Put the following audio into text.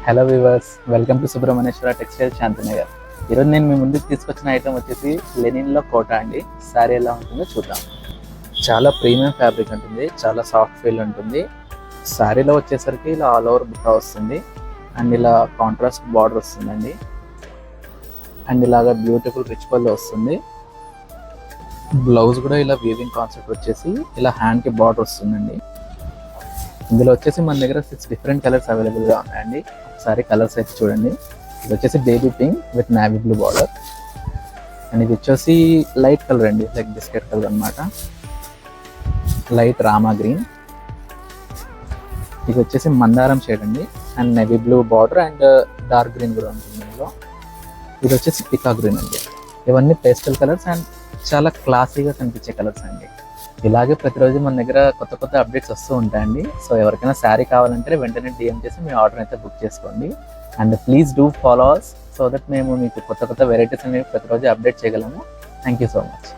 Hello viewers, welcome to Subrahmanyeswara textile Shantinagar. ఈరోజు నేను మీ ముందుకు తీసుకొచ్చిన ఐటమ్ వచ్చేసి లెనిన్లో కోట అండి. శారీ ఎలా ఉంటుందో చూద్దాం. చాలా ప్రీమియం ఫ్యాబ్రిక్ ఉంటుంది, చాలా సాఫ్ట్ ఫీల్ ఉంటుంది. శారీలో వచ్చేసరికి ఇలా ఆల్ ఓవర్ బుట్ట వస్తుంది అండ్ ఇలా కాంట్రాస్ట్ బార్డర్ వస్తుందండి. అండ్ ఇలాగా బ్యూటిఫుల్ రిచ్ పళ్ళు వస్తుంది. బ్లౌజ్ కూడా ఇలా వీవింగ్ కాన్సెప్ట్ వచ్చేసి ఇలా హ్యాండ్కి బార్డర్ వస్తుందండి. ఇందులో వచ్చేసి మన దగ్గర 6 డిఫరెంట్ కలర్స్ అవైలబుల్గా ఉన్నాయండి. ఒకసారి కలర్స్ అయితే చూడండి. ఇది వచ్చేసి baby pink with navy blue border and ఇది వచ్చేసి లైట్ కలర్ అండి, లైక్ బిస్కెట్ కలర్ అనమాట, లైట్ రామా గ్రీన్. ఇది వచ్చేసి మందారం షేడ్ అండి and navy blue border and dark green కూడా ఉంటుంది ఇందులో. ఇది వచ్చేసి పికా గ్రీన్ అండి. ఇవన్నీ పేస్టల్ కలర్స్ అండ్ చాలా క్లాసీగా కనిపించే కలర్స్ అండి. ఇలాగే ప్రతిరోజు మన దగ్గర కొత్త కొత్త అప్డేట్స్ వస్తూ ఉంటాయండి. సో ఎవరికైనా శారీ కావాలంటే వెంటనే DM చేసి మీ ఆర్డర్ అయితే బుక్ చేసుకోండి. And please do follow us so that మేము మీకు కొత్త కొత్త వెరైటీస్ అనేవి ప్రతిరోజు అప్డేట్ చేయగలము. Thank you so much.